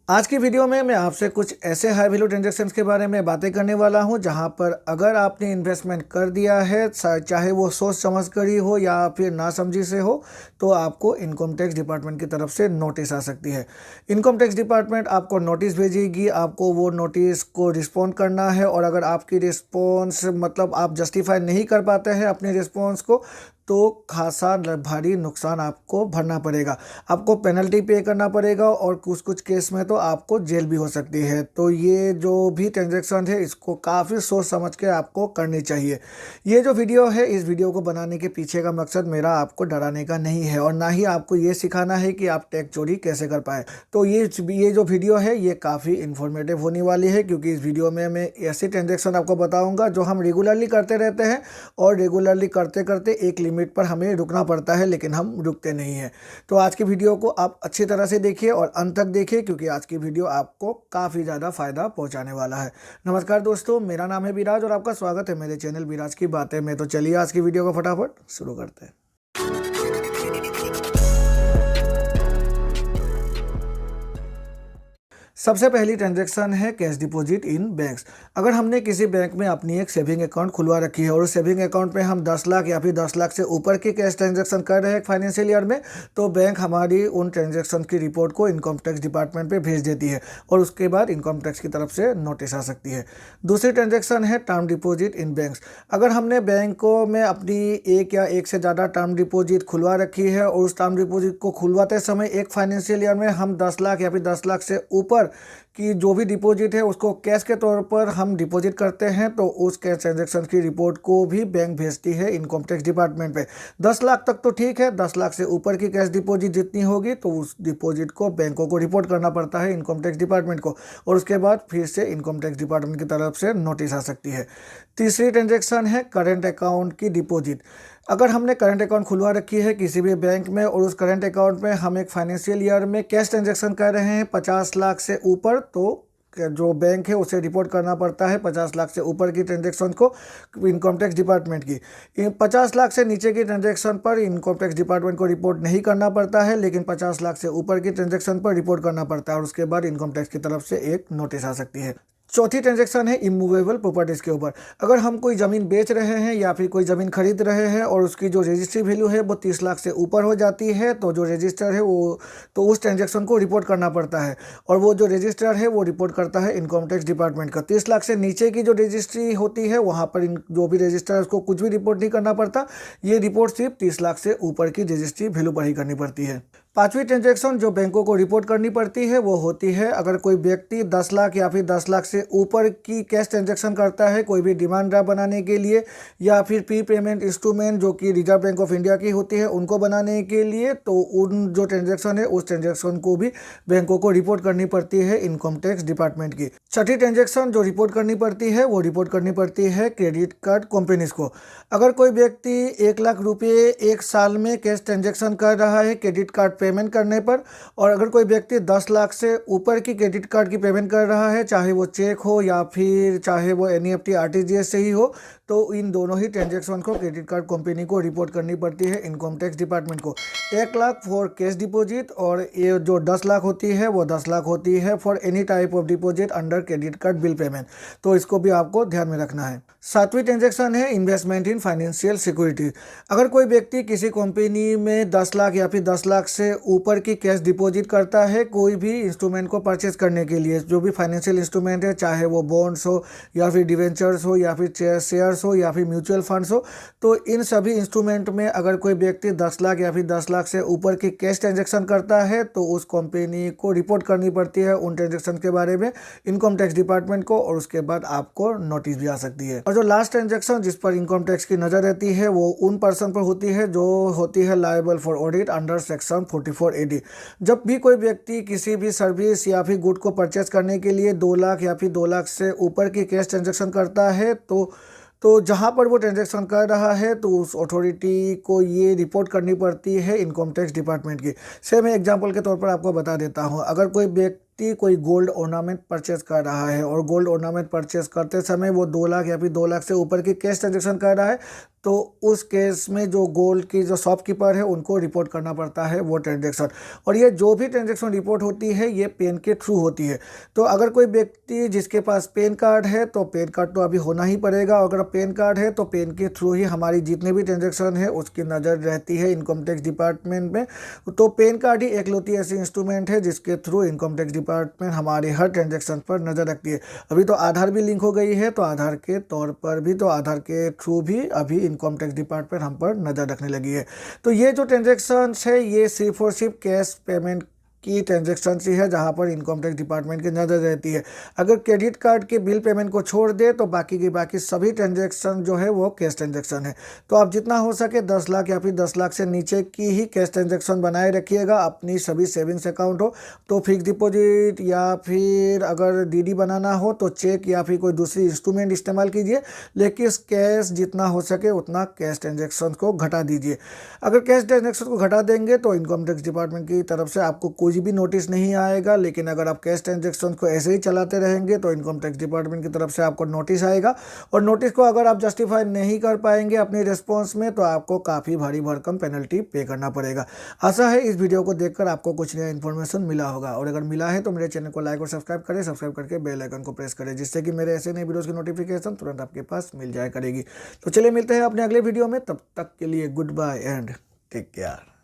आज की वीडियो में मैं आपसे कुछ ऐसे हाई वैल्यू ट्रांजैक्शंस के बारे में बातें करने वाला हूं जहां पर अगर आपने इन्वेस्टमेंट कर दिया है, चाहे वो सोच समझ कर ही हो या फिर ना समझी से हो, तो आपको इनकम टैक्स डिपार्टमेंट की तरफ से नोटिस आ सकती है। इनकम टैक्स डिपार्टमेंट आपको नोटिस भेजेगी, आपको वो नोटिस को रिस्पॉन्ड करना है और अगर आपकी रिस्पॉन्स मतलब आप जस्टिफाई नहीं कर पाते हैं अपने रिस्पॉन्स को, तो खासा भारी नुकसान आपको भरना पड़ेगा। आपको पेनल्टी पे करना पड़ेगा और कुछ कुछ केस में तो आपको जेल भी हो सकती है। तो ये जो भी ट्रांजैक्शन है इसको काफ़ी सोच समझ के आपको करनी चाहिए। ये जो वीडियो है, इस वीडियो को बनाने के पीछे का मकसद मेरा आपको डराने का नहीं है और ना ही आपको ये सिखाना है कि आप टैक्स चोरी कैसे कर पाए। तो ये जो वीडियो है ये काफ़ी इन्फॉर्मेटिव होने वाली है, क्योंकि इस वीडियो में मैं ऐसी ट्रांजैक्शन आपको बताऊँगा जो हम रेगुलरली करते रहते हैं और रेगुलरली करते करते एक लिमिट पर हमें रुकना पड़ता है, लेकिन हम रुकते नहीं हैं। तो आज की वीडियो को आप अच्छी तरह से देखिए और अंत तक देखिए, क्योंकि आज की वीडियो आपको काफ़ी ज़्यादा फायदा पहुंचाने वाला है। नमस्कार दोस्तों, मेरा नाम है विराज और आपका स्वागत है मेरे चैनल विराज की बातें में। तो चलिए आज की वीडियो को फटाफट शुरू करते हैं। सबसे पहली ट्रांजैक्शन है कैश डिपॉजिट इन बैंक्स। अगर हमने किसी बैंक में अपनी एक सेविंग अकाउंट खुलवा रखी है और उस सेविंग अकाउंट में हम 10 लाख या फिर 10 लाख से ऊपर की कैश ट्रांजैक्शन कर रहे हैं फाइनेंशियल ईयर में, तो बैंक हमारी उन ट्रांजैक्शन की रिपोर्ट को इनकम टैक्स डिपार्टमेंट पे भेज देती है और उसके बाद इनकम टैक्स की तरफ से नोटिस आ सकती है। दूसरी ट्रांजैक्शन है टर्म डिपॉजिट इन बैंक्स। अगर हमने बैंकों में अपनी एक या एक से ज़्यादा टर्म डिपॉजिट खुलवा रखी है और उस टर्म डिपॉजिट को खुलवाते समय एक फाइनेंशियल ईयर में हम 10 लाख या फिर 10 लाख से ऊपर कि जो भी डिपॉजिट है उसको कैश के तौर पर हम डिपॉजिट करते हैं, तो उस कैश ट्रांजैक्शन की रिपोर्ट को भी बैंक भेजती है इनकम टैक्स डिपार्टमेंट पे। 10 लाख तक तो ठीक है, 10 लाख से ऊपर की कैश डिपॉजिट जितनी होगी तो उस डिपॉजिट को बैंकों को रिपोर्ट करना पड़ता है इनकम टैक्स डिपार्टमेंट को, और उसके बाद फिर से इनकम टैक्स डिपार्टमेंट की तरफ से नोटिस आ सकती है। तीसरी ट्रांजैक्शन है करेंट अकाउंट की डिपॉजिट। अगर हमने करंट अकाउंट खुलवा रखी है किसी भी बैंक में और उस करंट अकाउंट में हम एक फाइनेंशियल ईयर में कैश ट्रांजैक्शन कर रहे हैं 50 लाख से ऊपर, तो जो बैंक है उसे रिपोर्ट करना पड़ता है 50 लाख से ऊपर की ट्रांजैक्शन को इनकम टैक्स डिपार्टमेंट की। 50 लाख से नीचे की ट्रांजैक्शन पर इनकम टैक्स डिपार्टमेंट को रिपोर्ट नहीं करना पड़ता है, लेकिन 50 लाख से ऊपर की ट्रांजैक्शन पर रिपोर्ट करना पड़ता है और उसके बाद इनकम टैक्स की तरफ से एक नोटिस आ सकती है। चौथी ट्रांजैक्शन है इमूवेबल प्रॉपर्टीज़ के ऊपर। अगर हम कोई ज़मीन बेच रहे हैं या फिर कोई ज़मीन खरीद रहे हैं और उसकी जो रजिस्ट्री वैल्यू है वो 30 लाख से ऊपर हो जाती है, तो जो रजिस्टर है वो तो उस ट्रांजैक्शन को रिपोर्ट करना पड़ता है और वो जो रजिस्टर है वो रिपोर्ट करता है इनकम टैक्स डिपार्टमेंट का। 30 लाख से नीचे की जो रजिस्ट्री होती है वहाँ पर जो भी रजिस्टर है उसको कुछ भी रिपोर्ट नहीं करना पड़ता। ये रिपोर्ट सिर्फ 30 लाख से ऊपर की रजिस्ट्री वैल्यू पर ही करनी पड़ती है। पांचवी ट्रांजैक्शन जो बैंकों को रिपोर्ट करनी पड़ती है वो होती है अगर कोई व्यक्ति 10 लाख या फिर 10 लाख से ऊपर की कैश ट्रांजैक्शन करता है कोई भी डिमांड ड्राफ्ट बनाने के लिए या फिर प्री पेमेंट इंस्ट्रूमेंट जो कि रिजर्व बैंक ऑफ इंडिया की होती है उनको बनाने के लिए, तो उन जो ट्रांजैक्शन है उस ट्रांजैक्शन को भी बैंकों को रिपोर्ट करनी पड़ती है इनकम टैक्स डिपार्टमेंट की। छठी ट्रांजैक्शन जो रिपोर्ट करनी पड़ती है वो रिपोर्ट करनी पड़ती है क्रेडिट कार्ड कंपनीज को। अगर कोई व्यक्ति 1 लाख रुपये एक साल में कैश ट्रांजैक्शन कर रहा है क्रेडिट कार्ड पेमेंट करने पर, और अगर कोई व्यक्ति 10 लाख से ऊपर की क्रेडिट कार्ड की पेमेंट कर रहा है, चाहे वो चेक हो या फिर चाहे वो एनईएफटी आरटीजीएस से ही हो, तो इन दोनों ही ट्रांजैक्शन को क्रेडिट कार्ड कंपनी को रिपोर्ट करनी पड़ती है इनकम टैक्स डिपार्टमेंट को। 1 लाख फॉर कैश डिपॉजिट और ये जो 10 लाख होती है वो 10 लाख होती है for any type of deposit under credit card bill payment, तो इसको भी आपको ध्यान में रखना है। सातवीं ट्रांजैक्शन है इन्वेस्टमेंट इन फाइनेंशियल सिक्योरिटी। अगर कोई व्यक्ति किसी कंपनी में 10 लाख या फिर 10 लाख से ऊपर की कैश डिपॉजिट करता है कोई भी इंस्ट्रूमेंट को परचेज करने के लिए, जो भी फाइनेंशियल इंस्ट्रूमेंट है, चाहे वो बॉन्ड्स हो या फिर डिवेंचर्स हो या फिर शेयर्स हो या फिर म्यूचुअल फंड्स हो, तो इन सभी इंस्ट्रूमेंट में अगर कोई व्यक्ति 10 लाख या फिर 10 लाख से ऊपर की कैश ट्रांजैक्शन करता है तो उस कंपनी को रिपोर्ट करनी पड़ती है उन ट्रांजैक्शन के बारे में इनकम टैक्स डिपार्टमेंट को, और उसके बाद आपको नोटिस भी आ सकती है। और जो लास्ट ट्रांजैक्शन जिस पर इनकम टैक्स की नजर रहती है वो उन पर्सन पर होती है जो होती है liable for audit under section 44AD। जब भी कोई व्यक्ति किसी भी सर्विस या फिर गुड को परचेस करने के लिए 2 लाख या फिर 2 लाख से ऊपर की कैश ट्रांजैक्शन करता है, तो जहाँ पर वो ट्रांजैक्शन कर रहा है तो उस अथॉरिटी को ये रिपोर्ट करनी पड़ती है इनकम टैक्स डिपार्टमेंट की। से मैं एग्जांपल के तौर पर आपको बता देता हूँ। अगर कोई व्यक्ति कोई गोल्ड ऑर्नामेंट परचेज कर रहा है और गोल्ड ऑर्नामेंट परचेज करते समय वो 2 लाख या फिर 2 लाख से ऊपर की कैश ट्रांजैक्शन कर रहा है, तो उस केस में जो गोल्ड की जो शॉपकीपर है उनको रिपोर्ट करना पड़ता है वो ट्रांजैक्शन। और ये जो भी ट्रांजैक्शन रिपोर्ट होती है ये पेन के थ्रू होती है। तो अगर कोई व्यक्ति जिसके पास पेन कार्ड है तो पेन कार्ड तो अभी होना ही पड़ेगा। अगर पेन कार्ड है तो पेन के थ्रू ही हमारी जितने भी ट्रांजैक्शन है उसकी नज़र रहती है इनकम टैक्स डिपार्टमेंट में। तो पेन कार्ड ही एकलौती ऐसी इंस्ट्रूमेंट है जिसके थ्रू इनकम टैक्स डिपार्टमेंट हमारे हर ट्रांजैक्शन पर नज़र रखती है। अभी तो आधार भी लिंक हो गई है, तो आधार के तौर पर भी, तो आधार के थ्रू भी अभी इनकम टैक्स डिपार्टमेंट हम पर नज़र रखने लगी है। तो ये जो ट्रांजैक्शन है ये सिर्फ और सिर्फ कैश पेमेंट की ट्रांजैक्शन ही है जहां पर इनकम टैक्स डिपार्टमेंट की नज़र रहती है। अगर क्रेडिट कार्ड के बिल पेमेंट को छोड़ दे तो बाकी की बाकी सभी ट्रांजैक्शन जो है वो कैश ट्रांजैक्शन है। तो आप जितना हो सके 10 लाख या फिर 10 लाख से नीचे की ही कैश ट्रांजैक्शन बनाए रखिएगा। अपनी सभी सेविंग्स अकाउंट हो तो फिक्स डिपॉजिट या फिर अगर डीडी बनाना हो तो चेक या फिर कोई दूसरी इंस्ट्रूमेंट इस्तेमाल कीजिए, लेकिन कैश जितना हो सके उतना कैश ट्रांजैक्शन को घटा दीजिए। अगर कैश ट्रांजैक्शन को घटा देंगे तो इनकम टैक्स डिपार्टमेंट की तरफ से आपको कुछ भी नोटिस नहीं आएगा, लेकिन अगर आप कैश ट्रांजैक्शन को ऐसे ही चलाते रहेंगे तो इनकम टैक्स डिपार्टमेंट की तरफ से आपको नोटिस आएगा। और नोटिस को अगर आप जस्टिफाई नहीं कर पाएंगे अपनी रिस्पॉन्स में तो आपको काफ़ी भारी भरकम पेनल्टी पे करना पड़ेगा। आशा है इस वीडियो को देखकर आपको कुछ नया इन्फॉर्मेशन मिला होगा, और अगर मिला है तो मेरे चैनल को लाइक और सब्सक्राइब करें, सब्सक्राइब करके बेल आइकन को प्रेस करें, जिससे कि मेरे ऐसे नए वीडियोज़ की नोटिफिकेशन तुरंत आपके पास मिल जाया करेगी। तो चलिए मिलते हैं अपने अगले वीडियो में, तब तक के लिए good bye and take care.